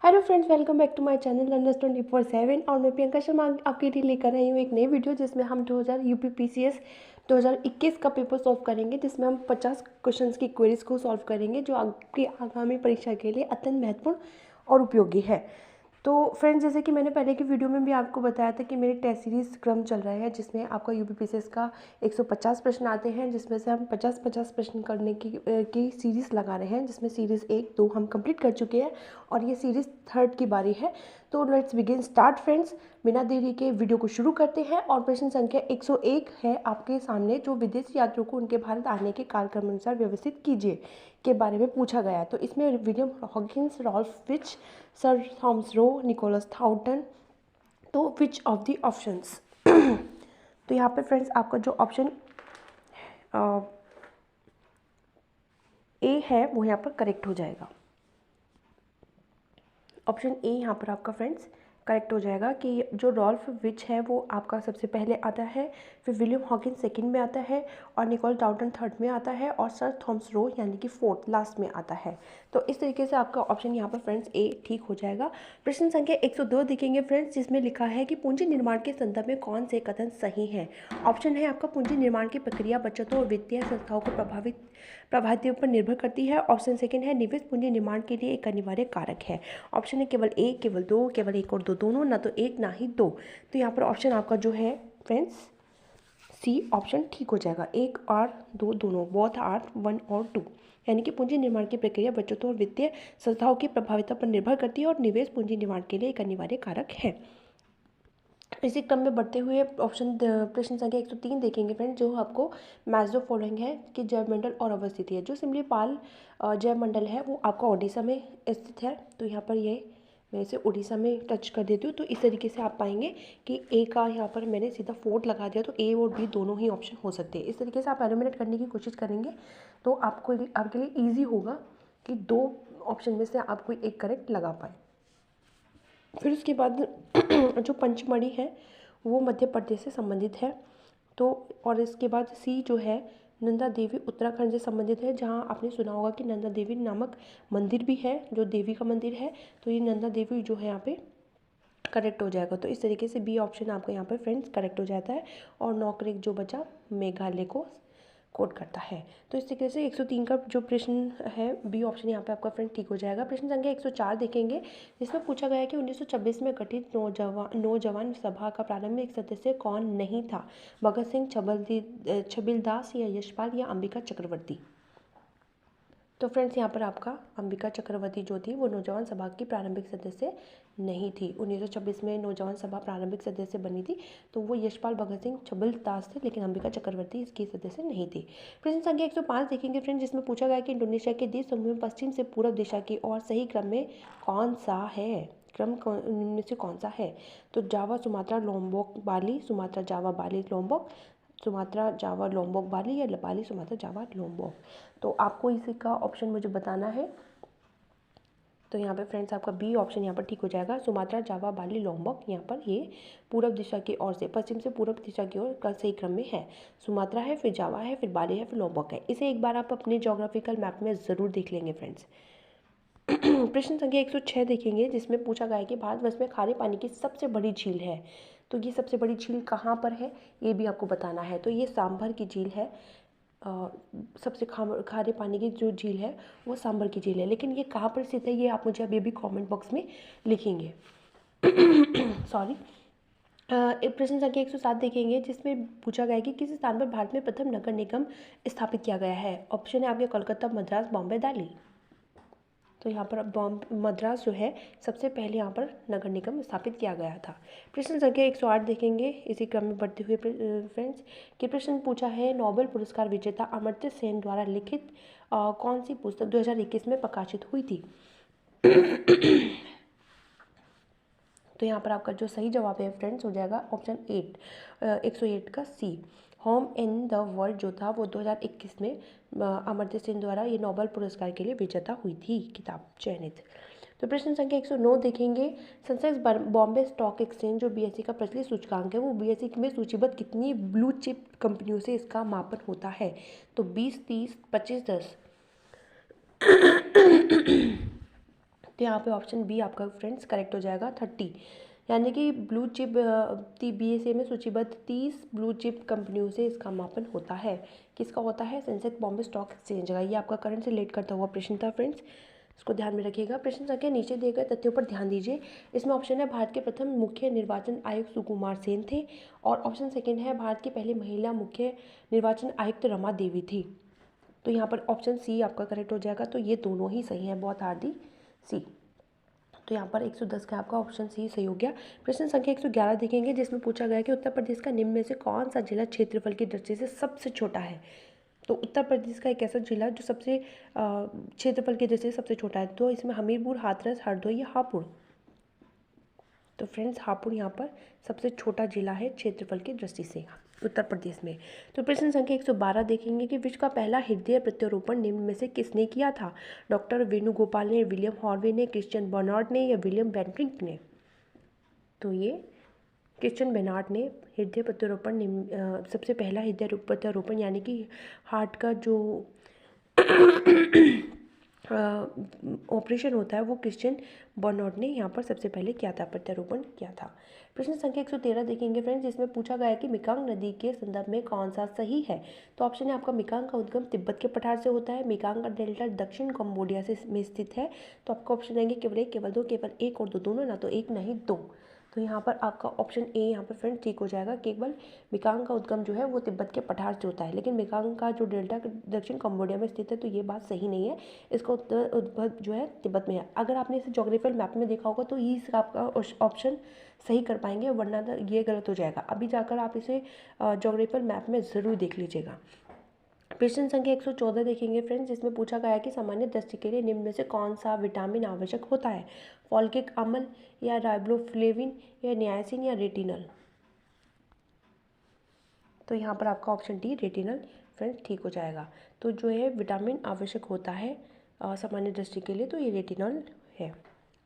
Hello friends, welcome back to my channel learners 24/7। और मैं प्रियंका शर्मा आपके लिए लेकर आई हूँ एक नई वीडियो जिसमें हम 2000 यूपीपीसीएस 2021 का पेपर सॉल्व करेंगे, जिसमें हम 50 क्वेश्चंस की क्वेरीज को सॉल्व करेंगे जो आपकी आगामी परीक्षा के लिए अत्यंत महत्वपूर्ण और उपयोगी है। तो फ्रेंड्स, जैसे कि मैंने पहले की वीडियो में भी आपको बताया था कि मेरी टेस्ट सीरीज़ क्रम चल रहा है, जिसमें आपका यूपीपीसीएस का 150 प्रश्न आते हैं, जिसमें से हम 50-50 प्रश्न करने की सीरीज़ लगा रहे हैं, जिसमें सीरीज़ 1-2 हम कंप्लीट कर चुके हैं और ये सीरीज़ थर्ड की बारी है। तो लेट्स बिगिन स्टार्ट फ्रेंड्स। बिना देरी के वीडियो को शुरू करते हैं। और प्रश्न संख्या 101 है आपके सामने, जो विदेशी यात्रियों को उनके भारत आने के कार्यक्रम अनुसार व्यवस्थित कीजिए के बारे में पूछा गया। तो इसमें विलियम हॉकिंस, रॉल्फ विच, सर थॉमस रो, निकोलस थाउटन, तो विच ऑफ द ऑप्शंस। तो यहाँ पे फ्रेंड्स आपका जो ऑप्शन ए है वो यहाँ पर करेक्ट हो जाएगा। ऑप्शन ए यहाँ पर आपका फ्रेंड्स करेक्ट हो जाएगा कि जो रॉल्फ विच है वो आपका सबसे पहले आता है, फिर विलियम हॉकिंस सेकंड में आता है और निकोल टाउटन थर्ड में आता है और सर थॉमस रो यानी कि फोर्थ लास्ट में आता है। तो इस तरीके से आपका ऑप्शन यहाँ पर फ्रेंड्स ए ठीक हो जाएगा। प्रश्न संख्या 102 देखेंगे फ्रेंड्स, जिसमें लिखा है कि पूंजी निर्माण के संदर्भ में कौन से कथन सही हैं। ऑप्शन है आपका पूंजी निर्माण की प्रक्रिया बचतों और वित्तीय संस्थाओं को प्रभावित पर निर्भर करती है। ऑप्शन सेकंड है निवेश पूंजी निर्माण के लिए एक अनिवार्य कारक है। ऑप्शन है केवल एक, केवल दो, केवल एक और दो दोनों, ना तो एक ना ही दो। तो यहाँ पर ऑप्शन आपका जो है फ्रेंड्स सी ऑप्शन ठीक हो जाएगा। एक और दो दोनों, बोथ आर वन और टू, यानी कि पूंजी निर्माण की प्रक्रिया बचतों और वित्तीय संस्थाओं की प्रभाविता पर निर्भर करती है और निवेश पूंजी निर्माण के लिए एक अनिवार्य कारक है। इसी क्रम में बढ़ते हुए ऑप्शन प्रश्न संख्या 103 देखेंगे फ्रेंड, जो आपको मैच द फॉलोइंग है कि जैवमंडल और अवस्थिति है। जो सिमलीपाल जैवमंडल है वो आपका ओडिशा में स्थित है। तो यहाँ पर ये मैं इसे उड़ीसा में टच कर देती हूँ। तो इस तरीके से आप पाएंगे कि ए का यहाँ पर मैंने सीधा फोर्थ लगा दिया, तो ए और बी दोनों ही ऑप्शन हो सकते हैं। इस तरीके से आप एलिमिनेट करने की कोशिश करेंगे तो आपके लिए ईजी होगा कि दो ऑप्शन में से आप कोई एक करेक्ट लगा पाए। फिर उसके बाद जो पंचमढ़ी है वो मध्य प्रदेश से संबंधित है। तो और इसके बाद सी जो है नंदा देवी उत्तराखंड से संबंधित है, जहाँ आपने सुना होगा कि नंदा देवी नामक मंदिर भी है, जो देवी का मंदिर है। तो ये नंदा देवी जो है यहाँ पे करेक्ट हो जाएगा। तो इस तरीके से बी ऑप्शन आपका यहाँ पर फ्रेंड्स करेक्ट हो जाता है और नौकरी जो बचा मेघालय को कोड करता है। तो इस तरीके से 103 का जो प्रश्न है बी ऑप्शन यहाँ पे आपका फ्रेंड ठीक हो जाएगा। प्रश्न संख्या 104 देखेंगे, जिसमें पूछा गया है कि 1926 में गठित नौजवान सभा का प्रारंभिक सदस्य कौन नहीं था। भगत सिंह, छबिलदास या यशपाल या अंबिका चक्रवर्ती। तो फ्रेंड्स यहाँ पर आपका अंबिका चक्रवर्ती जो थी वो नौजवान सभा की प्रारंभिक सदस्य नहीं थी। 1926 में नौजवान सभा प्रारंभिक सदस्य बनी थी, तो वो यशपाल, भगत सिंह, छबिलदास थे, लेकिन अंबिका चक्रवर्ती इसकी सदस्य नहीं थी। प्रश्न संख्या 105 देखेंगे फ्रेंड्स, जिसमें पूछा गया कि इंडोनेशिया के द्वीप समूह में पश्चिम से पूर्व दिशा की ओर सही क्रम में कौन सा है, इनमें से कौन सा है। तो जावा, सुमात्रा, लोम्बोक, बाली, सुमात्रा, जावा, बाली, लोम्बोक, सुमात्रा, जावा, लोम्बोक, बाली या बाली, सुमात्रा, जावा, लोम्बोक। तो आपको इसी का ऑप्शन मुझे बताना है। तो यहाँ पे फ्रेंड्स आपका बी ऑप्शन यहाँ पर ठीक हो जाएगा। सुमात्रा, जावा, बाली, लोम्बोक, यहाँ पर ये पूर्व दिशा की ओर से, पश्चिम से पूर्व दिशा की ओर का सही क्रम में है। सुमात्रा है, फिर जावा है, फिर बाली है, फिर लोम्बोक है। इसे एक बार आप अपने जोग्राफिकल मैप में ज़रूर देख लेंगे फ्रेंड्स। प्रश्न संख्या 106 देखेंगे, जिसमें पूछा गया है कि भारतवर्ष में खारे पानी की सबसे बड़ी झील है। तो ये सबसे बड़ी झील कहाँ पर है ये भी आपको बताना है। तो ये सांभर की झील है। सबसे खारे पानी की जो झील है वो सांभर की झील है, लेकिन ये कहाँ पर स्थित है ये आप मुझे अभी भी कमेंट बॉक्स में लिखेंगे। सॉरी। प्रश्न संख्या 107 देखेंगे, जिसमें पूछा गया है कि किस स्थान पर भारत में प्रथम नगर निगम स्थापित किया गया है। ऑप्शन है आपके कोलकाता, मद्रास, बॉम्बे, दिल्ली। तो यहाँ पर मद्रास जो है सबसे पहले यहाँ पर नगर निगम स्थापित किया गया था। प्रश्न संख्या 108 देखेंगे इसी क्रम में बढ़ते हुए फ्रेंड्स कि प्रश्न पूछा है नोबेल पुरस्कार विजेता अमर्त्य सेन द्वारा लिखित कौन सी पुस्तक 2021 में प्रकाशित हुई थी। तो यहाँ पर आपका जो सही जवाब है फ्रेंड्स हो जाएगा ऑप्शन 108 का सी, होम इन द वर्ल्ड जो था वो 2021 में अमर्त्य सेन द्वारा ये नोबेल पुरस्कार के लिए विजेता हुई थी किताब चयनित। तो प्रश्न संख्या 109 देखेंगे, सेंसेक्स बॉम्बे स्टॉक एक्सचेंज जो बीएसई का प्रचलित सूचकांक है वो बीएसई में सूचीबद्ध कितनी ब्लू चिप कंपनियों से इसका मापन होता है। तो 20, 30, 25, 10। तो यहाँ पे ऑप्शन बी आपका फ्रेंड्स करेक्ट हो जाएगा 30, यानी कि ब्लू चिप BSE में सूचीबद्ध 30 ब्लू चिप कंपनियों से इसका मापन होता है। किसका होता है? सेंसेक्स बॉम्बे स्टॉक एक्सचेंज का। ये आपका करंट से रिलेट करता हुआ प्रश्न था फ्रेंड्स, इसको ध्यान में रखिएगा। प्रश्न संख्या नीचे दिए गए तथ्यों पर ध्यान दीजिए। इसमें ऑप्शन है भारत के प्रथम मुख्य निर्वाचन आयुक्त सुकुमार सेन थे, और ऑप्शन सेकेंड है भारत की पहली महिला मुख्य निर्वाचन आयुक्त रमा देवी थी। तो यहाँ पर ऑप्शन सी आपका करेक्ट हो जाएगा। तो ये दोनों ही सही है, बहुत हार्दी सी। तो यहाँ पर 110 का आपका ऑप्शन सी सही हो गया। प्रश्न संख्या 111 देखेंगे, जिसमें पूछा गया कि उत्तर प्रदेश का निम्न में से कौन सा जिला क्षेत्रफल की दृष्टि से सबसे छोटा है। तो उत्तर प्रदेश का एक ऐसा जिला जो सबसे क्षेत्रफल की दृष्टि से सबसे छोटा है, तो इसमें हमीरपुर, हाथरस, हरदोई या हापुड़। तो फ्रेंड्स हापुड़ यहाँ पर सबसे छोटा जिला है क्षेत्रफल की दृष्टि से उत्तर प्रदेश में। तो प्रश्न संख्या 112 देखेंगे कि विश्व का पहला हृदय प्रत्यारोपण निम्न में से किसने किया था? डॉक्टर वेणुगोपाल ने, विलियम हार्वे ने, क्रिश्चियन बर्नार्ड ने या विलियम बेंटिंक ने? तो ये क्रिश्चियन बेनार्ड ने हृदय प्रत्यारोपण सबसे पहला हृदय प्रत्यारोपण यानी कि हार्ट का जो ऑपरेशन होता है वो क्रिश्चियन बर्नार्ड ने यहाँ पर सबसे पहले किया था, प्रत्यारोपण किया था। प्रश्न संख्या 113 देखेंगे फ्रेंड्स, जिसमें पूछा गया है कि मिकांग नदी के संदर्भ में कौन सा सही है। तो ऑप्शन है आपका मिकांग का उद्गम तिब्बत के पठार से होता है, मिकांग का डेल्टा दक्षिण कंबोडिया से में स्थित है। तो आपका ऑप्शन रहेंगे केवल एक, केवल दो, केवल एक और दो, दोनों, ना तो एक नहीं दो। तो यहाँ पर आपका ऑप्शन ए यहाँ पर फ्रेंड ठीक हो जाएगा। केवल मिकांग का उद्गम जो है वो तिब्बत के पठार से होता है, लेकिन मिकांग का जो डेल्टा दक्षिण कंबोडिया में स्थित है, तो ये बात सही नहीं है। इसका उद्भव जो है तिब्बत में है। अगर आपने इसे ज्योग्राफिकल मैप में देखा होगा तो ही इसका आपका ऑप्शन सही कर पाएंगे, वरना ये गलत हो जाएगा। अभी जाकर आप इसे ज्योग्राफिकल मैप में ज़रूर देख लीजिएगा। प्रश्न संख्या 114 देखेंगे फ्रेंड्स, जिसमें पूछा गया है कि सामान्य दृष्टि के लिए निम्न में से कौन सा विटामिन आवश्यक होता है? फॉलिक अम्ल या राइबोफ्लेविन या नियासिन या रेटिनल? तो यहाँ पर आपका ऑप्शन डी रेटिनल फ्रेंड्स ठीक हो जाएगा। तो जो है विटामिन आवश्यक होता है सामान्य दृष्टि के लिए, तो ये रेटिनल है।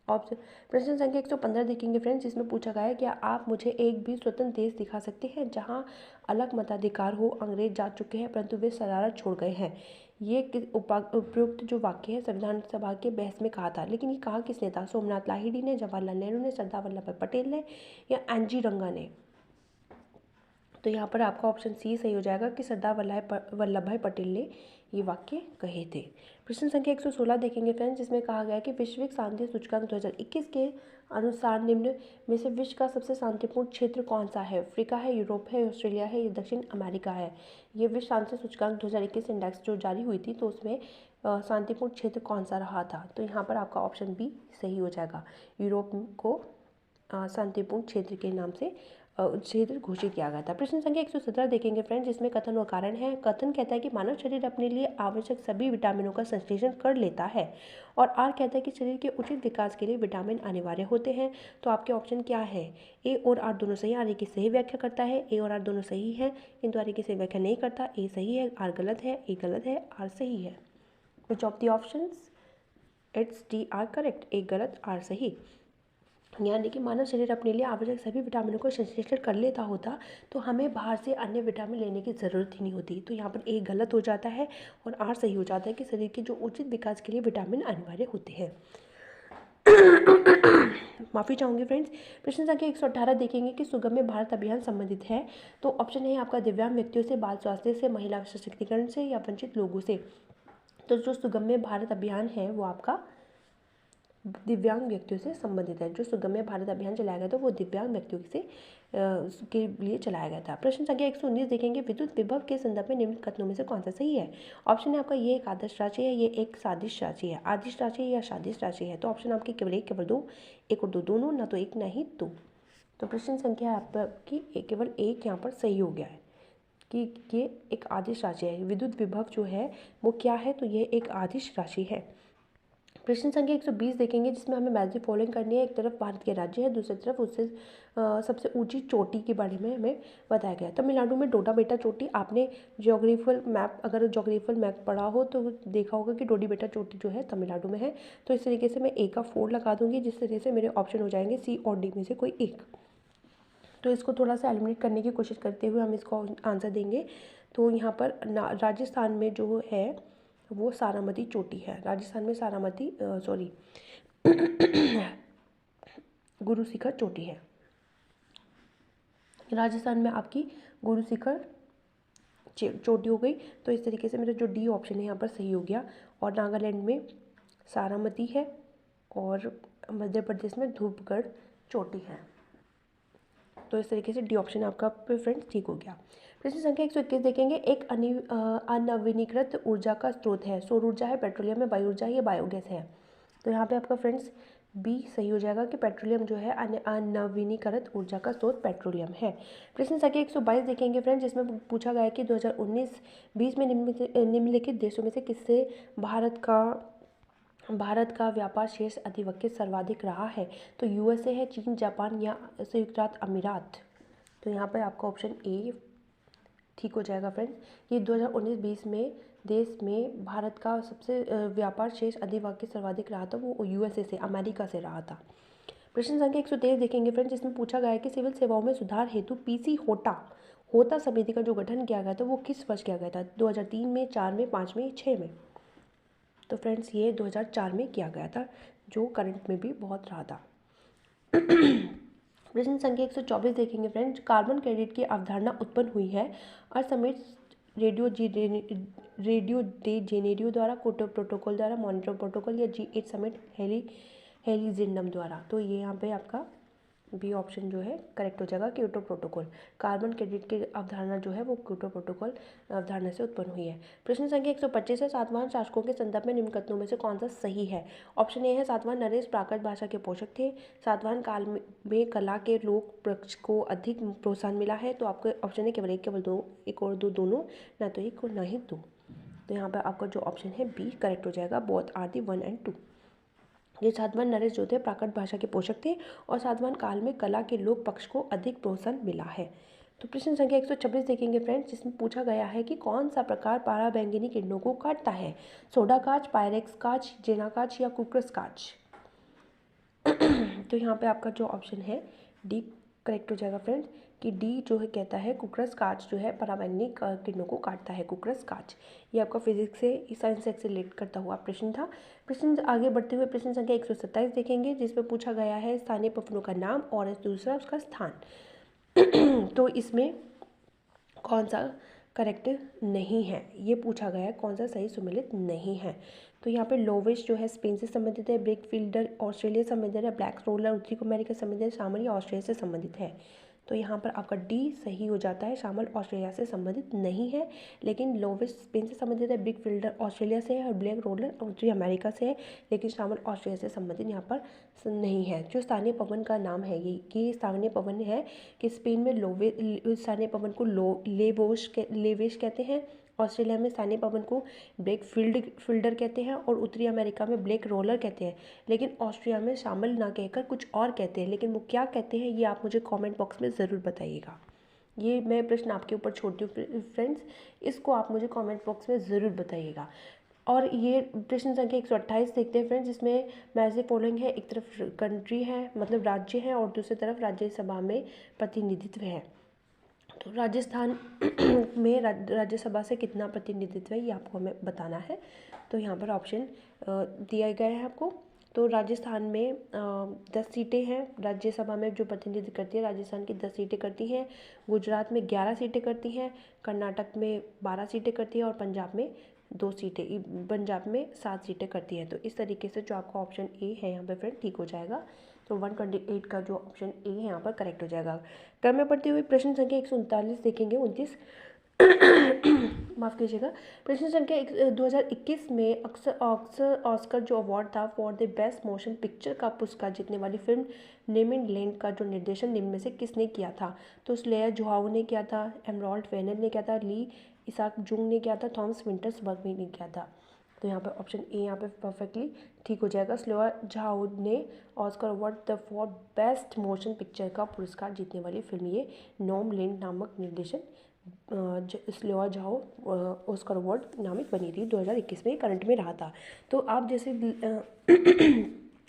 ऑप्शन प्रश्न संख्या 115 देखेंगे फ्रेंड्स, जिसमें पूछा गया है क्या आप मुझे एक भी स्वतंत्र देश दिखा सकते हैं जहां अलग मताधिकार हो? अंग्रेज जा चुके हैं परंतु वे शरारत छोड़ गए हैं। ये उपयुक्त जो वाक्य है संविधान सभा के बहस में कहा था, लेकिन ये कहा किसने था? सोमनाथ लाहिड़ी ने, जवाहरलाल नेहरू ने, सरदार वल्लभ भाई पटेल ने या एनजी रंगा ने? तो यहाँ पर आपका ऑप्शन सी सही हो जाएगा कि सरदार वल्लभ भाई पटेल ने ये वाक्य कहे थे। प्रश्न संख्या 116 देखेंगे फ्रेंड्स, जिसमें कहा गया है कि वैश्विक शांति सूचकांक 2021 के अनुसार निम्न में से विश्व का सबसे शांतिपूर्ण क्षेत्र कौन सा है? अफ्रीका है, यूरोप है, ऑस्ट्रेलिया है या दक्षिण अमेरिका है? ये विश्व शांति सूचकांक 2021 इंडेक्स जो जारी हुई थी, तो उसमें शांतिपूर्ण क्षेत्र कौन सा रहा था? तो यहाँ पर आपका ऑप्शन बी सही हो जाएगा। यूरोप को शांतिपूर्ण क्षेत्र के नाम से क्षेत्र घोषित किया गया था। प्रश्न संख्या 117 देखेंगे फ्रेंड्स, जिसमें कथन और कारण है। कथन कहता है कि मानव शरीर अपने लिए आवश्यक सभी विटामिनों का संश्लेषण कर लेता है, और आर कहता है कि शरीर के उचित विकास के लिए विटामिन अनिवार्य होते हैं। तो आपके ऑप्शन क्या है? ए और आर दोनों सही, आर ए की सही व्याख्या करता है। ए और आर दोनों सही है, किंतु आर ए की सही व्याख्या नहीं करता। ए सही है, आर गलत है, ए गलत है, आर सही है। Which of the options? It's D R correct. A गलत, आर सही। यानी कि मानव शरीर अपने लिए आवश्यक सभी विटामिनों को संश्लेषण कर लेता होता, तो हमें बाहर से अन्य विटामिन लेने की ज़रूरत ही नहीं होती। तो यहाँ पर ए गलत हो जाता है और आर सही हो जाता है कि शरीर के जो उचित विकास के लिए विटामिन अनिवार्य होते हैं। माफ़ी चाहूँगी फ्रेंड्स। प्रश्न संख्या 118 देखेंगे कि सुगम्य भारत अभियान संबंधित है। तो ऑप्शन है आपका दिव्यांग व्यक्तियों से, बाल स्वास्थ्य से, महिला सशक्तिकरण से या वंचित लोगों से। तो जो सुगम्य भारत अभियान है वो आपका दिव्यांग व्यक्तियों से संबंधित है। जो सुगम्य भारत अभियान चलाया गया था वो दिव्यांग व्यक्तियों से के लिए चलाया गया था। प्रश्न संख्या 119 देखेंगे, विद्युत विभव के संदर्भ में निम्न कथनों में से कौन सा सही है? ऑप्शन है आपका ये एक आदर्श राशि है, ये एक सादिश राशि है। आदिश राशि या सादिश राशि है? तो ऑप्शन आपके केवल एक, केवल दो, एक और दो, दोनों, ना तो एक ना ही दो। तो प्रश्न संख्या आपकी केवल एक यहाँ पर सही हो गया है कि ये एक आदिश राशि है। विद्युत विभव जो है वो क्या है? तो ये एक आदिश राशि है। प्रश्न संख्या 120 देखेंगे, जिसमें हमें मैच द फॉलोइंग करनी है। एक तरफ भारत के राज्य है, दूसरी तरफ उससे सबसे ऊंची चोटी के बारे में हमें बताया गया है। तमिलनाडु में डोडा बेटा चोटी, आपने अगर ज्योग्राफिकल मैप पढ़ा हो तो देखा होगा कि डोडी बेटा चोटी जो है तमिलनाडु में है। तो इस तरीके से मैं ए का 4 लगा दूंगी, जिस तरीके से मेरे ऑप्शन हो जाएंगे सी और डी में से कोई एक। तो इसको थोड़ा सा एलिमिनेट करने की कोशिश करते हुए हम इसको आंसर देंगे। तो यहाँ पर राजस्थान में जो है वो सारामती चोटी है। राजस्थान में गुरु शिखर चोटी है। राजस्थान में आपकी गुरु शिखर चोटी हो गई। तो इस तरीके से मेरा जो डी ऑप्शन है यहाँ पर सही हो गया। और नागालैंड में सारामती है और मध्य प्रदेश में धूपगढ़ चोटी है। तो इस तरीके से डी ऑप्शन आपका फ्रेंड्स ठीक हो गया। प्रश्न संख्या 121 देखेंगे। एक अनवीनीकृत ऊर्जा का स्रोत है। सौर ऊर्जा है, पेट्रोलियम है, वायु ऊर्जा है या बायोगैस है। तो यहाँ पे आपका फ्रेंड्स बी सही हो जाएगा कि पेट्रोलियम जो है अनवीनीकृत ऊर्जा का स्रोत पेट्रोलियम है। प्रश्न संख्या 122 देखेंगे फ्रेंड्स, जिसमें पूछा गया है कि 2019-20 में निम्नलिखित देशों में से किससे भारत का व्यापार शेष अधिवक्य सर्वाधिक रहा है। तो यूएसए है, चीन, जापान या संयुक्त अरब अमीरात। तो यहाँ पर आपका ऑप्शन ए ठीक हो जाएगा फ्रेंड्स। ये 2019-20 में देश में भारत का सबसे व्यापार शेष अधिवक्य सर्वाधिक रहा था, वो यूएसए से, अमेरिका से रहा था। प्रश्न संख्या 123 देखेंगे फ्रेंड्स, जिसमें पूछा गया है कि सिविल सेवाओं में सुधार हेतु पीसी होता समिति का जो गठन किया गया था वो किस वर्ष किया गया था। 2003 में, 4 में, 5 में, 6 में। तो फ्रेंड्स ये 2004 में किया गया था, जो करंट में भी बहुत रहा था। प्रश्न संख्या 124 देखेंगे फ्रेंड्स, कार्बन क्रेडिट की अवधारणा उत्पन्न हुई है अर्समिट रेडियो डे जेनेरियो द्वारा, कोटो प्रोटोकॉल द्वारा, मॉनिटर प्रोटोकॉल या G8 समिट हेलीजिंडम द्वारा। तो ये यहाँ पे आपका बी ऑप्शन जो है करेक्ट हो जाएगा, क्योटो प्रोटोकॉल। कार्बन क्रेडिट की अवधारणा जो है वो क्योटो प्रोटोकॉल अवधारणा से उत्पन्न हुई है। प्रश्न संख्या 125 है, सातवाहन शासकों के संदर्भ में निम्न कथनों में से कौन सा सही है। ऑप्शन ए है, सातवाहन नरेश प्राकृत भाषा के पोषक थे। सातवाहन काल में कला के लोक पक्ष को अधिक प्रोत्साहन मिला है। तो आपके ऑप्शन है केवल एक, केवल दो, एक और दो, दोनों, ना तो एक और ना ही दो। तो यहाँ पर आपका जो ऑप्शन है बी करेक्ट हो जाएगा, बोथ आर दी 1 और 2। ये सातवाहन नरेश जो थे प्राकृत भाषा के पोषक थे और सातवाहन काल में कला के लोक पक्ष को अधिक प्रोत्साहन मिला है। तो प्रश्न संख्या 126 देखेंगे फ्रेंड्स, जिसमें पूछा गया है कि कौन सा प्रकार पराबैंगनी किरणों को काटता है। सोडा कांच, पायरेक्स कांच, जेना कांच या कुकरस कांच। तो यहाँ पे आपका जो ऑप्शन है डी करेक्ट हो जाएगा फ्रेंड्स, कि डी जो है कहता है कुकरस कांच जो है पराबैंगनी किरणों को काटता है, कुकरस कांच। ये आपका फिजिक्स से, साइंस से रिलेट करता हुआ प्रश्न था। प्रश्न आगे बढ़ते हुए प्रश्न संख्या 127 देखेंगे, जिसमें पूछा गया है स्थानीय पवनों का नाम और दूसरा उसका स्थान। तो इसमें कौन सा करेक्ट नहीं है, ये पूछा गया है कौन सा सही सुमेलित नहीं है। तो यहाँ पे लोवेश जो है स्पेन से संबंधित है, ब्रेक फील्डर ऑस्ट्रेलिया से संबंधित है, ब्लैक रोलर उत्तरी अमेरिका से संबंधित है, शामल ऑस्ट्रेलिया से संबंधित है। तो यहाँ पर आपका डी सही हो जाता है, शामल ऑस्ट्रेलिया से संबंधित नहीं है, लेकिन लोवेश स्पेन से संबंधित है, ब्रिक फील्डर ऑस्ट्रेलिया से है और ब्लैक रोलर उत्तरी अमेरिका से है, लेकिन शामल ऑस्ट्रेलिया से संबंधित यहाँ पर नहीं है। जो स्थानीय पवन का नाम है ये स्थानीय पवन है कि स्पेन में स्थानीय पवन को लेवेश कहते हैं, ऑस्ट्रेलिया में स्थानीय पवन को ब्रेक फील्डर कहते हैं और उत्तरी अमेरिका में ब्लैक रोलर कहते हैं, लेकिन ऑस्ट्रिया में शामिल ना कहकर कुछ और कहते हैं। लेकिन वो क्या कहते हैं ये आप मुझे कमेंट बॉक्स में ज़रूर बताइएगा। ये मैं प्रश्न आपके ऊपर छोड़ती हूँ फ्रेंड्स, इसको आप मुझे कमेंट बॉक्स में ज़रूर बताइएगा। और ये प्रश्न संख्या 128 देखते हैं फ्रेंड्स, जिसमें मैच द फॉलोइंग है। एक तरफ कंट्री है, मतलब राज्य है, और दूसरी तरफ राज्यसभा में प्रतिनिधित्व है। तो राजस्थान में राज्यसभा से कितना प्रतिनिधित्व है ये आपको हमें बताना है। तो यहाँ पर ऑप्शन दिया गया है आपको। तो राजस्थान में 10 सीटें हैं राज्यसभा में जो प्रतिनिधित्व करती है, राजस्थान की 10 सीटें करती हैं। गुजरात में 11 सीटें करती हैं, कर्नाटक में 12 सीटें करती है और पंजाब में 2 सीटें, पंजाब में 7 सीटें करती हैं। तो इस तरीके से जो आपका ऑप्शन ए है यहाँ पे फ्रेंड ठीक हो जाएगा। तो 128 का जो ऑप्शन ए है यहाँ पर करेक्ट हो जाएगा। क्रम में पढ़ते हुए प्रश्न संख्या 139 देखेंगे, 29 माफ़ कीजिएगा। प्रश्न संख्या 2021 में ऑस्कर जो अवार्ड था for the best motion picture का पुरस्कार जीतने वाली फिल्म नेमिंड का जो निर्देशन निम्न में से किसने किया था। तो स्लेयर जोहाउ ने किया था, एमरॉल्ड फेनल ने किया था, ली इसाक जुंग ने किया था, थॉमस विंटर्सबर्ग ने किया था। तो यहाँ पे ऑप्शन ए यहाँ पे परफेक्टली ठीक हो जाएगा। स्लेयर जोहाउ ने Oscar award for best motion picture का पुरस्कार जीतने वाली फिल्म ये नॉमलैंड नामक निर्देशन स्लेयर जोहाउ ऑस्कर अवार्ड नामित बनी थी। 2021 में करंट में रहा था। तो आप जैसे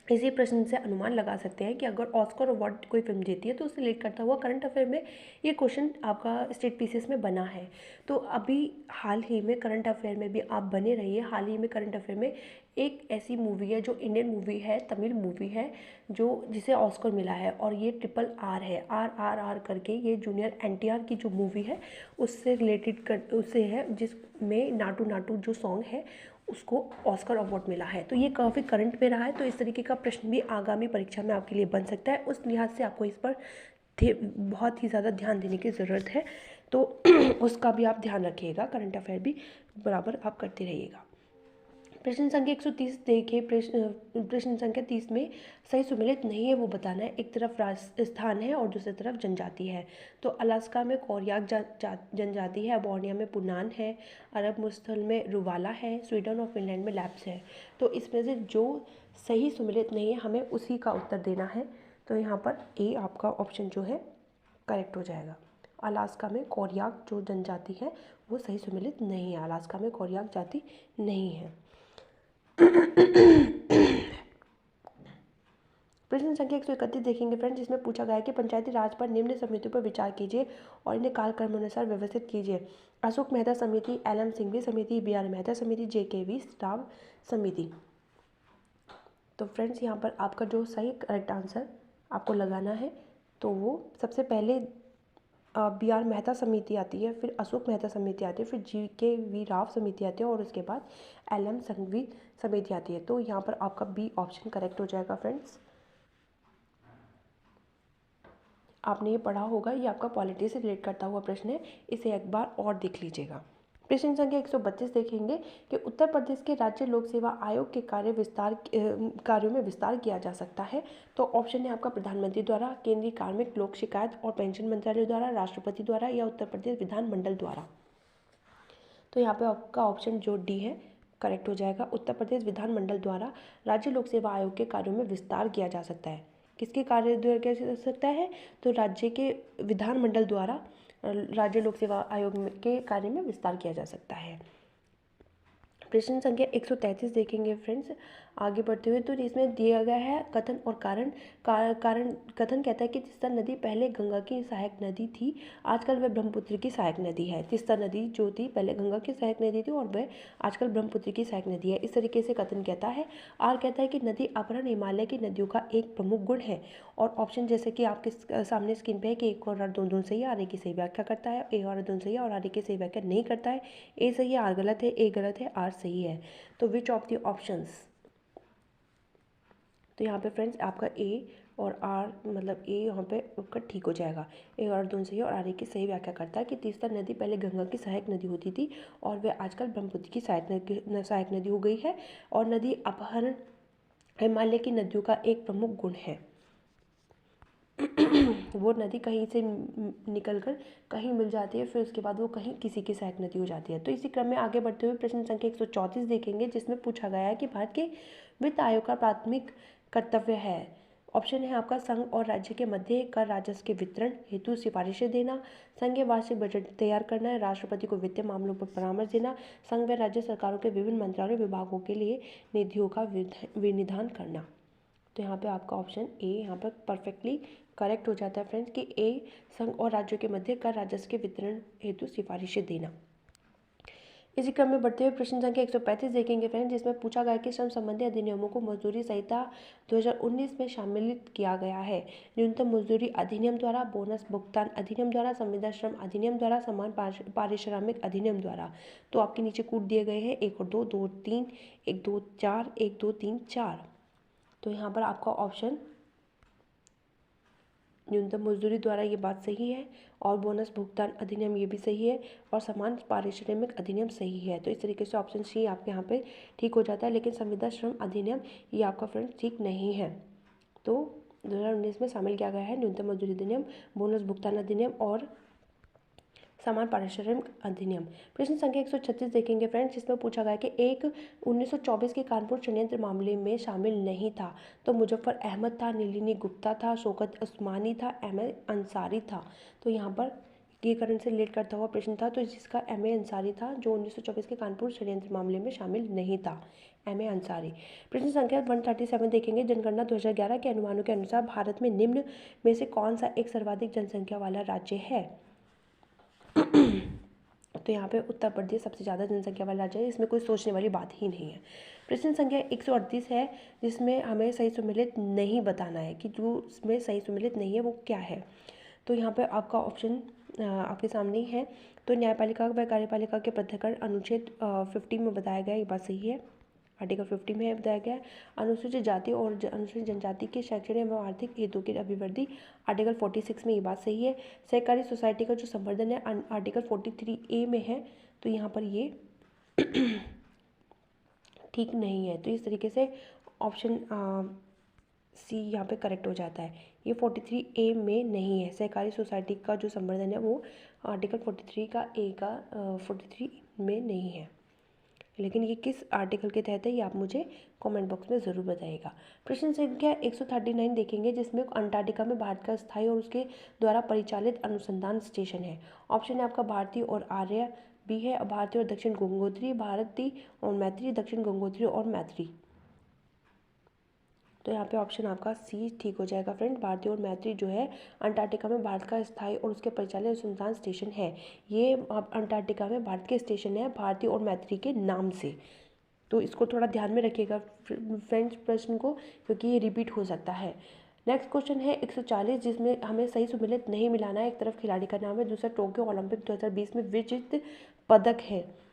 इसी प्रश्न से अनुमान लगा सकते हैं कि अगर ऑस्कर अवार्ड कोई फिल्म जीती है तो उससे रिलेट करता हुआ करंट अफेयर में ये क्वेश्चन आपका स्टेट पीसीएस में बना है। तो अभी हाल ही में करंट अफेयर में भी आप बने रहिए। हाल ही में करंट अफेयर में एक ऐसी मूवी है जो इंडियन मूवी है, तमिल मूवी है, जो जिसे ऑस्कर मिला है और ये RRR है, RRR करके। ये जूनियर NTR की जो मूवी है उससे रिलेटेड उससे है, जिसमें नाटू नाटू जो सॉन्ग है उसको ऑस्कर अवार्ड मिला है। तो ये काफ़ी करंट में रहा है, तो इस तरीके का प्रश्न भी आगामी परीक्षा में आपके लिए बन सकता है। उस लिहाज से आपको इस पर बहुत ही ज़्यादा ध्यान देने की ज़रूरत है। तो उसका भी आप ध्यान रखिएगा, करंट अफेयर भी बराबर आप करते रहिएगा। प्रश्न संख्या 130 देखिए। प्रश्न संख्या 30 में सही सुमेलित नहीं है वो बताना है। एक तरफ राजस्थान है और दूसरी तरफ जनजाति है। तो अलास्का में कोरयाक जनजाति है, बोर्निया में पुनान है, अरब मुस्तल में रुवाला है, स्वीडन और फिनलैंड में लैप्स है। तो इसमें से जो सही सुमेलित नहीं है हमें उसी का उत्तर देना है। तो यहाँ पर ए आपका ऑप्शन जो है करेक्ट हो जाएगा। अलास्का में कोरयाक जो जनजाति है वो सही सुमेलित नहीं है। अलास्का में कोरयाक जाति नहीं है। प्रश्न संख्या 131 देखेंगे फ्रेंड्स, जिसमें पूछा गया है कि पंचायती राज पर निम्न समितियों पर विचार कीजिए और इन्हें कालक्रमानुसार व्यवस्थित कीजिए। अशोक मेहता समिति, LM सिंघवी समिति, BR मेहता समिति, JKV राव समिति। तो फ्रेंड्स यहाँ पर आपका जो सही करेक्ट आंसर आपको लगाना है तो वो सबसे पहले BR मेहता समिति आती है, फिर अशोक मेहता समिति आती है, फिर JKV राव समिति आती है और उसके बाद LM सिंघवी समिति आती है। तो यहाँ पर आपका बी ऑप्शन करेक्ट हो जाएगा फ्रेंड्स। आपने ये पढ़ा होगा, ये आपका पॉलिटी से रिलेट करता हुआ प्रश्न है, इसे एक बार और देख लीजिएगा। प्रश्न संख्या 132 देखेंगे कि उत्तर प्रदेश के राज्य लोक सेवा आयोग के कार्यों में विस्तार किया जा सकता है। तो ऑप्शन है आपका प्रधानमंत्री द्वारा, केंद्रीय कार्मिक लोक शिकायत और पेंशन मंत्रालय द्वारा, राष्ट्रपति द्वारा या उत्तर प्रदेश विधानमंडल द्वारा। तो यहाँ पे आपका ऑप्शन जो डी है करेक्ट हो जाएगा। उत्तर प्रदेश विधानमंडल द्वारा राज्य लोक सेवा आयोग के कार्यों में विस्तार किया जा सकता है। किसके कार्य द्वारा किया जा सकता है? तो राज्य के विधानमंडल द्वारा राज्य लोक सेवा आयोग के कार्य में विस्तार किया जा सकता है। प्रश्न संख्या 133 देखेंगे फ्रेंड्स, आगे बढ़ते हुए। तो इसमें दिया गया है कथन और कारण। कथन कहता है कि तीस्ता नदी पहले गंगा की सहायक नदी थी, आजकल वह ब्रह्मपुत्र की सहायक नदी है। तीस्ता नदी जो थी पहले गंगा की सहायक नदी थी और वह आजकल ब्रह्मपुत्र की सहायक नदी है, इस तरीके से कथन कहता है। आर कहता है कि नदी अपहरण हिमालय की नदियों का एक प्रमुख गुण है। और ऑप्शन जैसे कि आपके सामने स्क्रीन पे है कि एक और आर दोनों सही है, आर की सही व्याख्या करता है, ए और दोनों सही है और आर की सही व्याख्या नहीं करता है। ए सही है, आर गलत है, ए गलत है, आर सही है। तो विच ऑफ द ऑप्शंस? तो यहाँ पे फ्रेंड्स आपका ए और आर मतलब ए यहाँ पे आपका ठीक हो जाएगा। ए और दोनों सही है और आर की सही व्याख्या करता है कि तीस्ता नदी पहले गंगा की सहायक नदी होती थी और वह आजकल ब्रह्मपुत्र की सहायक नदी हो गई है। और नदी अपहरण हिमालय की नदियों का एक प्रमुख गुण है। वो नदी कहीं से निकलकर कहीं मिल जाती है, फिर उसके बाद वो कहीं किसी की सहायक नदी हो जाती है। तो इसी क्रम में आगे बढ़ते हुए प्रश्न संख्या 134 देखेंगे, जिसमें पूछा गया है कि भारत के वित्त आयोग का प्राथमिक कर्तव्य है। ऑप्शन है आपका संघ और राज्य के मध्य कर राजस्व के वितरण हेतु सिफारिशें देना, संघीय वार्षिक बजट तैयार करना है, राष्ट्रपति को वित्तीय मामलों पर परामर्श देना, संघ व राज्य सरकारों के विभिन्न मंत्रालयों विभागों के लिए निधियों का विनिधान करना। तो यहाँ पे आपका ऑप्शन ए यहाँ पर परफेक्टली करेक्ट हो जाता है फ्रेंड्स कि ए संघ और राज्यों के मध्य कर राजस्व के वितरण हेतु सिफारिशें देना। इसी क्रम में बढ़ते हुए प्रश्न संख्या 135 देखेंगे फ्रेंड्स, जिसमें पूछा गया कि श्रम संबंधी अधिनियमों को मजदूरी संहिता 2019 में शामिल किया गया है। न्यूनतम मजदूरी अधिनियम द्वारा, बोनस भुगतान अधिनियम द्वारा, संविदा श्रम अधिनियम द्वारा, समान पारिश्रमिक अधिनियम द्वारा। तो आपके नीचे कूट दिए गए हैं 1 और 2, 2 3, 1 2 4, 1 2 3 4। तो यहाँ पर आपका ऑप्शन न्यूनतम मजदूरी द्वारा ये बात सही है और बोनस भुगतान अधिनियम ये भी सही है और समान पारिश्रमिक अधिनियम सही है। तो इस तरीके से ऑप्शन सी आपके यहाँ पे ठीक हो जाता है, लेकिन संविदा श्रम अधिनियम ये आपका फ्रेंड्स ठीक नहीं है। तो 2019 में शामिल किया गया है न्यूनतम मजदूरी अधिनियम, बोनस भुगतान अधिनियम और समान पारिश्रमिक अधिनियम। प्रश्न संख्या 136 देखेंगे फ्रेंड्स, जिसमें पूछा गया कि एक 1924 के कानपुर षड्यंत्र मामले में शामिल नहीं था। तो मुजफ्फर अहमद था, नलिनी गुप्ता था, शौकत उस्मानी था, M.A. अंसारी था। तो यहाँ पर ये करंट से रिलेट करता हुआ प्रश्न था, तो जिसका M.A. अंसारी था जो 1924 के कानपुर षड्यंत्र मामले में शामिल नहीं था। M.A. अंसारी। प्रश्न संख्या 137 देखेंगे। जनगणना 2011 के अनुमानों के अनुसार भारत में निम्न में से कौन सा एक सर्वाधिक जनसंख्या वाला राज्य है? तो यहाँ पे उत्तर प्रदेश सबसे ज़्यादा जनसंख्या वाला राज्य है, इसमें कोई सोचने वाली बात ही नहीं है। प्रश्न संख्या 138 है, जिसमें हमें सही सुमेलित नहीं बताना है कि जो इसमें सही सुमेलित नहीं है वो क्या है। तो यहाँ पे आपका ऑप्शन आपके सामने ही है। तो न्यायपालिका व कार्यपालिका के पृथक्करण अनुच्छेद 50 में बताया गया, ये बात सही है। आर्टिकल 50 में बताया गया है। अनुसूचित जाति और अनुसूचित जनजाति के शैक्षणिक एवं आर्थिक हेतु की अभिवृद्धि, आर्टिकल 46 में ये बात सही है। सहकारी सोसाइटी का जो संवर्धन है आर्टिकल 43A में है, तो यहाँ पर ये ठीक नहीं है। तो इस तरीके से ऑप्शन सी यहाँ पे करेक्ट हो जाता है। ये 43A में नहीं है। सहकारी सोसाइटी का जो संवर्धन है वो आर्टिकल 43 में नहीं है, लेकिन ये किस आर्टिकल के तहत है ये आप मुझे कमेंट बॉक्स में ज़रूर बताइएगा। प्रश्न संख्या 139 देखेंगे, जिसमें अंटार्कटिका में भारत का स्थायी और उसके द्वारा परिचालित अनुसंधान स्टेशन है। ऑप्शन है आपका भारतीय और आर्य, बी है भारतीय और दक्षिण गंगोत्री, भारतीय और मैत्री, दक्षिण गंगोत्री और मैत्री। तो यहाँ पे ऑप्शन आपका सी ठीक हो जाएगा फ्रेंड। भारतीय और मैत्री जो है अंटार्कटिका में भारत का स्थायी और उसके परिचालित अनुसंधान स्टेशन है। ये अंटार्कटिका में भारत के स्टेशन है भारतीय और मैत्री के नाम से। तो इसको थोड़ा ध्यान में रखिएगा फ्रेंड्स प्रश्न को, क्योंकि ये रिपीट हो सकता है। नेक्स्ट क्वेश्चन है 140, जिसमें हमें सही सुमेलित नहीं मिलाना है। एक तरफ खिलाड़ी का नाम है, दूसरा टोक्यो ओलंपिक 2020 में विजेता पदक है।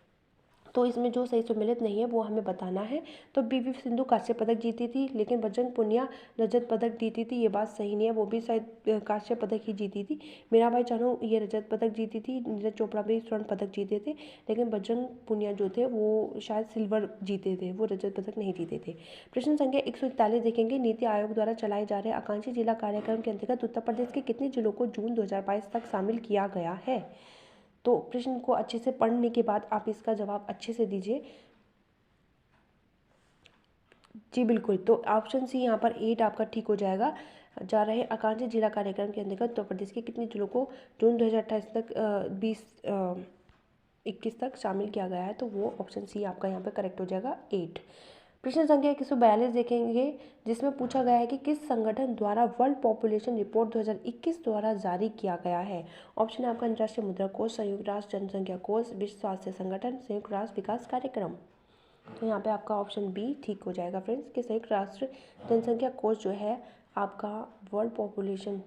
तो इसमें जो सही सुमेलित नहीं है वो हमें बताना है। तो पीवी सिंधु कांस्य पदक जीती थी, लेकिन बजरंग पुनिया रजत पदक जीती थी, ये बात सही नहीं है। वो भी शायद कांस्य पदक ही जीती थी। मीराबाई चानू ये रजत पदक जीती थी, नीरज चोपड़ा भी स्वर्ण पदक जीते थे, लेकिन बजरंग पुनिया जो थे वो शायद सिल्वर जीते थे, वो रजत पदक नहीं जीते थे। प्रश्न संख्या 141 देखेंगे। नीति आयोग द्वारा चलाए जा रहे आकांक्षी जिला कार्यक्रम के अंतर्गत उत्तर प्रदेश के कितने जिलों को जून 2022 तक शामिल किया गया है? तो प्रश्न को अच्छे से पढ़ने के बाद आप इसका जवाब अच्छे से दीजिए। जी बिल्कुल, तो ऑप्शन सी यहाँ पर 8 आपका ठीक हो जाएगा। जा रहे आकांक्षी जिला कार्यक्रम के अंतर्गत उत्तर प्रदेश के कितने जिलों को जून 2028 तक 21 तक शामिल किया गया है? तो वो ऑप्शन सी आपका यहाँ पर करेक्ट हो जाएगा 8। प्रश्न संख्या 142 देखेंगे, जिसमें पूछा गया है कि किस संगठन द्वारा वर्ल्ड पॉपुलेशन रिपोर्ट 2021 द्वारा जारी किया गया है? ऑप्शन है आपका अंतर्राष्ट्रीय मुद्रा कोष, संयुक्त राष्ट्र जनसंख्या कोष, विश्व स्वास्थ्य संगठन, संयुक्त राष्ट्र विकास कार्यक्रम। तो यहाँ पे आपका ऑप्शन बी ठीक हो जाएगा फ्रेंड्स, कि संयुक्त राष्ट्र जनसंख्या कोष जो है आपका वर्ल्ड पॉपुलेशन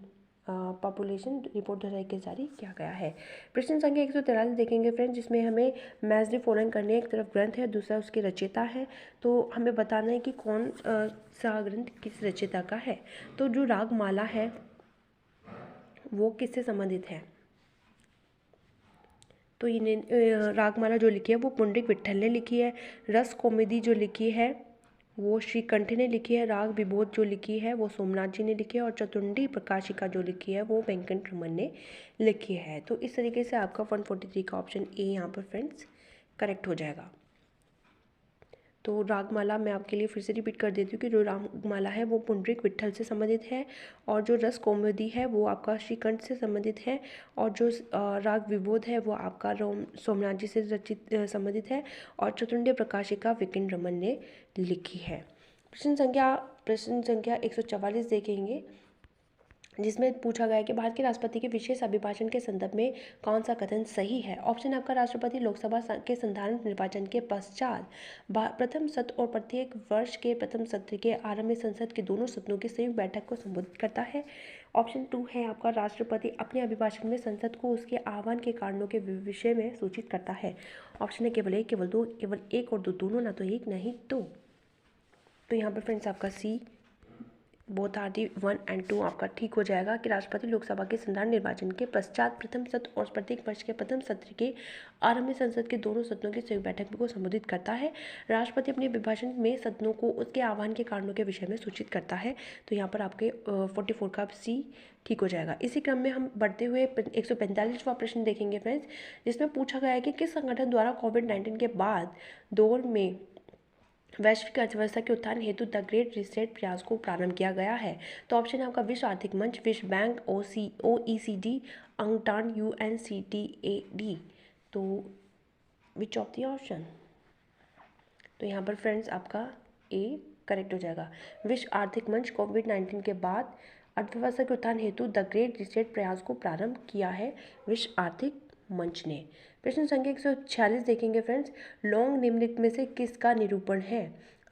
रिपोर्ट 2021 जारी किया गया है। प्रश्न संख्या 143 देखेंगे फ्रेंड्स, जिसमें हमें मैथ्स फॉलोइंग करने, एक तरफ ग्रंथ है, दूसरा उसके रचयिता है। तो हमें बताना है कि कौन सा ग्रंथ किस रचयिता का है। तो जो रागमाला है वो किससे संबंधित है? तो ये रागमाला जो लिखी है वो पुंडरीक विट्ठल ने लिखी है। रस कौमुदी जो लिखी है वो श्रीकंठ ने लिखी है। राग विबोध जो लिखी है वो सोमनाथ जी ने लिखी है। और चतुंडी प्रकाशिका जो लिखी है वो वेंकट रमन ने लिखी है। तो इस तरीके से आपका 143 का ऑप्शन ए यहाँ पर फ्रेंड्स करेक्ट हो जाएगा। तो रागमाला मैं आपके लिए फिर से रिपीट कर देती हूँ कि जो रागमाला है वो पुंडरीक विट्ठल से संबंधित है, और जो रस कौमुदी है वो आपका श्रीकंठ से संबंधित है, और जो राग विबोध है वो आपका सोमनाथ जी से रचित संबंधित है, और चतुंडी प्रकाशिका वेंकट रमन ने लिखी है। प्रश्न संख्या 144 देखेंगे, जिसमें पूछा गया है कि भारत के राष्ट्रपति के विशेष अभिभाषण के संदर्भ में कौन सा कथन सही है? ऑप्शन आपका राष्ट्रपति लोकसभा के संधारण निर्वाचन के पश्चात प्रथम सत्र और प्रत्येक वर्ष के प्रथम सत्र के आरंभ में संसद के दोनों सदनों की संयुक्त बैठक को संबोधित करता है। ऑप्शन 2 है आपका राष्ट्रपति अपने अभिभाषण में संसद को उसके आह्वान के कारणों के विषय में सूचित करता है। ऑप्शन है केवल एक, केवल दो, केवल एक और दो, दोनों, ना तो एक नहीं दो। तो यहाँ पर फ्रेंड्स आपका सी बोथ आर दी 1 और 2 आपका ठीक हो जाएगा, कि राष्ट्रपति लोकसभा के संधारण निर्वाचन के पश्चात प्रथम सत्र और प्रत्येक वर्ष के प्रथम सत्र के आरंभ में संसद के दोनों सदनों की संयुक्त बैठक को संबोधित करता है। राष्ट्रपति अपने अभिभाषण में सदनों को उसके आह्वान के कारणों के विषय में सूचित करता है। तो यहाँ पर आपके 44 का सी ठीक हो जाएगा। इसी क्रम में हम बढ़ते हुए 145वां प्रश्न देखेंगे फ्रेंड्स, जिसमें पूछा गया है कि किस संगठन द्वारा कोविड-19 के बाद दौर में वैश्विक अर्थव्यवस्था के उत्थान हेतु द ग्रेट रीसेट प्रयास को प्रारंभ किया गया है? तो ऑप्शन है आपका विश्व आर्थिक मंच, विश्व बैंक, OECD, अंगटान, UNCTAD। तो विच ऑफ द ऑप्शन? तो यहाँ पर फ्रेंड्स आपका ए करेक्ट हो जाएगा। विश्व आर्थिक मंच कोविड-19 के बाद अर्थव्यवस्था के उत्थान हेतु द ग्रेट रीसेट प्रयास को प्रारंभ किया है विश्व आर्थिक मंच ने। प्रश्न संख्या 146 देखेंगे फ्रेंड्स। लौंग निम्नलिखित में से किसका निरूपण है?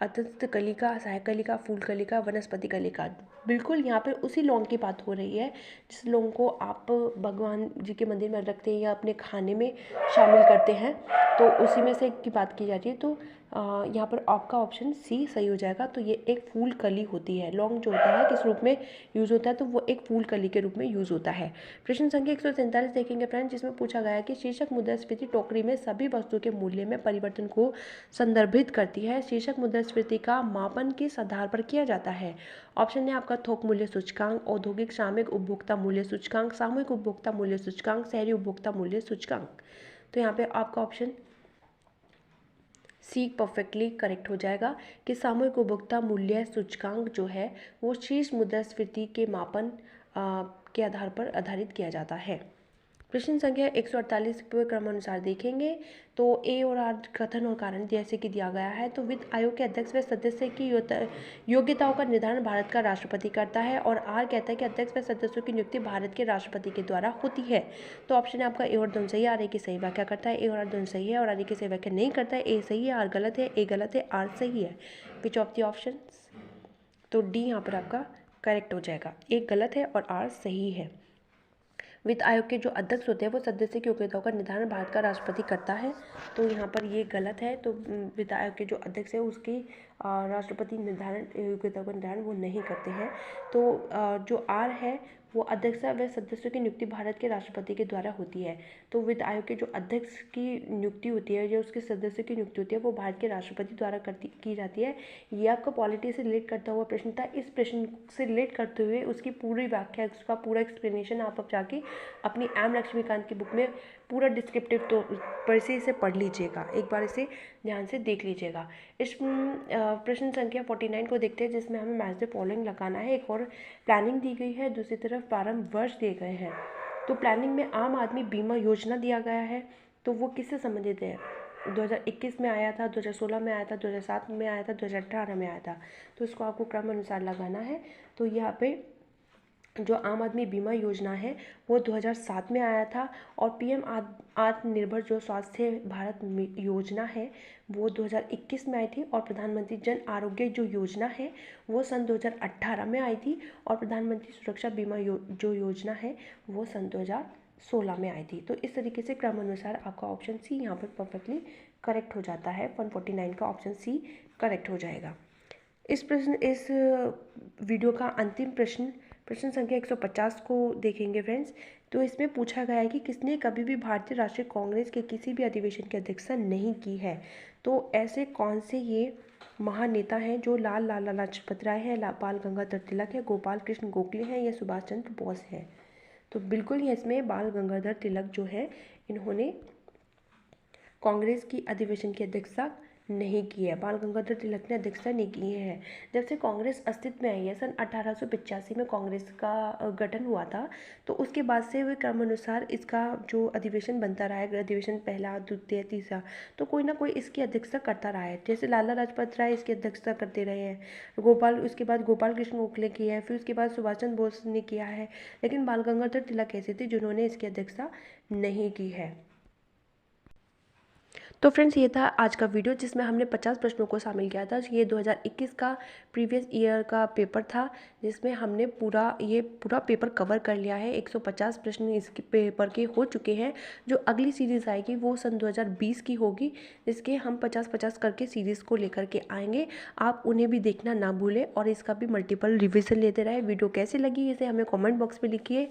अतस्थ कलिका, सहायक कलिका, फूल कलिका, वनस्पति कलिका। बिल्कुल यहाँ पे उसी लौंग की बात हो रही है जिस लौंग को आप भगवान जी के मंदिर में रखते हैं या अपने खाने में शामिल करते हैं, तो उसी में से की बात की जाती है। तो यहाँ पर आपका ऑप्शन सी सही हो जाएगा। तो ये एक फूल कली होती है। लौंग जो होता है किस रूप में यूज़ होता है? तो वो एक फूल कली के रूप में यूज़ होता है। प्रश्न संख्या 147 देखेंगे फ्रेंड्स, जिसमें पूछा गया है कि शीर्षक मुद्रास्फीति टोकरी में सभी वस्तुओं के मूल्य में परिवर्तन को संदर्भित करती है। शीर्षक मुद्रास्फीति का मापन किस आधार पर किया जाता है? ऑप्शन है आपका थोक मूल्य सूचकांक, औद्योगिक श्रमिक उपभोक्ता मूल्य सूचकांक, सामूहिक उपभोक्ता मूल्य सूचकांक, शहरी उपभोक्ता मूल्य सूचकांक। तो यहाँ पे आपका ऑप्शन सी परफेक्टली करेक्ट हो जाएगा कि सामूहिक उपभोक्ता मूल्य सूचकांक जो है वो शीर्ष मुद्रास्फीति के मापन के आधार पर आधारित किया जाता है। प्रश्न संख्या 148 के क्रमानुसार देखेंगे तो ए और आर कथन और कारण जैसे कि दिया गया है। तो वित्त आयोग के अध्यक्ष व सदस्य की योग्यताओं का निर्धारण भारत का राष्ट्रपति करता है, और आर कहता है कि अध्यक्ष व सदस्यों की नियुक्ति भारत के राष्ट्रपति के द्वारा होती है। तो ऑप्शन है आपका ए और दोनों सही है, आर ए की सही व्याख्या करता है, ए और आर दोनों सही है और आर ए की सही व्याख्या नहीं करता है। ए सही है, आर गलत है, ए गलत है, आर सही है। Which of the option? तो डी यहाँ पर आपका करेक्ट हो जाएगा। ए गलत है और आर सही है। वित्त आयोग के जो अध्यक्ष होते हैं वो सदस्य की योग्यताओं का निर्धारण भारत का राष्ट्रपति करता है। तो यहाँ पर ये गलत है। तो वित्त आयोग के जो अध्यक्ष है उसकी राष्ट्रपति निर्धारण योग्यताओं का निर्धारण वो नहीं करते हैं। तो जो आर है वो अध्यक्ष व सदस्यों की नियुक्ति भारत के राष्ट्रपति के द्वारा होती है। तो वित्त आयोग के जो अध्यक्ष की नियुक्ति होती है, जो उसके सदस्यों की नियुक्ति होती है, वो भारत के राष्ट्रपति द्वारा की जाती है। ये आपका पॉलिटी से रिलेट करता हुआ प्रश्न था। इस प्रश्न से रिलेट करते हुए उसकी पूरी व्याख्या, उसका पूरा एक्सप्लेनेशन आप अब जाके अपनी एम लक्ष्मीकांत की बुक में पूरा डिस्क्रिप्टिव तो पर से इसे पढ़ लीजिएगा, एक बार इसे ध्यान से देख लीजिएगा। इस प्रश्न संख्या 49 को देखते हैं, जिसमें हमें मैच द फॉलोइंग लगाना है। एक और प्लानिंग दी गई है, दूसरी तरफ प्रारंभ वर्ष दिए गए हैं। तो प्लानिंग में आम आदमी बीमा योजना दिया गया है, तो वो किससे संबंधित है? 2021 में आया था, 2016 में आया था, 2007 में आया था, 2018 में आया था। तो इसको आपको क्रम अनुसार लगाना है। तो यहाँ पे जो आम आदमी बीमा योजना है वो 2007 में आया था, और पीएम आत्मनिर्भर जो स्वास्थ्य भारत योजना है वो 2021 में आई थी, और प्रधानमंत्री जन आरोग्य जो योजना है वो सन 2018 में आई थी, और प्रधानमंत्री सुरक्षा बीमा जो योजना है वो सन 2016 में आई थी। तो इस तरीके से क्रमानुसार आपका ऑप्शन सी यहाँ पर परफेक्टली करेक्ट हो जाता है। 149 का ऑप्शन सी करेक्ट हो जाएगा। इस वीडियो का अंतिम प्रश्न संख्या 150 को देखेंगे फ्रेंड्स। तो इसमें पूछा गया है कि किसने कभी भी भारतीय राष्ट्रीय कांग्रेस के किसी भी अधिवेशन की अध्यक्षता नहीं की है? तो ऐसे कौन से ये महानेता हैं जो लाला लाजपत राय है, बाल गंगाधर तिलक है, गोपाल कृष्ण गोखले हैं या सुभाष चंद्र बोस है? तो बिल्कुल ही इसमें बाल गंगाधर तिलक जो है इन्होंने कांग्रेस की अधिवेशन की अध्यक्षता नहीं की है। बाल गंगाधर तिलक ने अध्यक्षता नहीं की है। जब से कांग्रेस अस्तित्व में आई है, सन 1885 में कांग्रेस का गठन हुआ था, तो उसके बाद से वे क्रमानुसार इसका जो अधिवेशन बनता रहा है, अधिवेशन पहला, द्वितीय, तीसरा, तो कोई ना कोई इसकी अध्यक्षता करता रहा है। जैसे लाला लाजपत राय इसकी अध्यक्षता करते रहे हैं, उसके बाद गोपाल कृष्ण गोखले की है, फिर उसके बाद सुभाष चंद्र बोस ने किया है, लेकिन बाल गंगाधर तिलक ऐसे थे जिन्होंने इसकी अध्यक्षता नहीं की है। तो फ्रेंड्स ये था आज का वीडियो, जिसमें हमने 50 प्रश्नों को शामिल किया था। ये 2021 का प्रीवियस ईयर का पेपर था, जिसमें हमने पूरा पेपर कवर कर लिया है। 150 प्रश्न इस पेपर के हो चुके हैं। जो अगली सीरीज़ आएगी वो सन 2020 की होगी, जिसके हम 50-50 करके सीरीज़ को लेकर के आएंगे। आप उन्हें भी देखना ना भूलें और इसका भी मल्टीपल रिविज़न लेते रहे। वीडियो कैसी लगी इसे हमें कमेंट बॉक्स में लिखिए,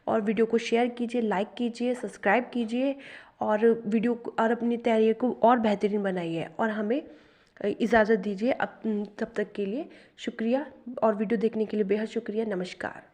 और वीडियो को शेयर कीजिए, लाइक कीजिए, सब्सक्राइब कीजिए, और वीडियो और अपनी तैयारी को और बेहतरीन बनाइए, और हमें इजाज़त दीजिए। अब तब तक के लिए शुक्रिया, और वीडियो देखने के लिए बेहद शुक्रिया। नमस्कार।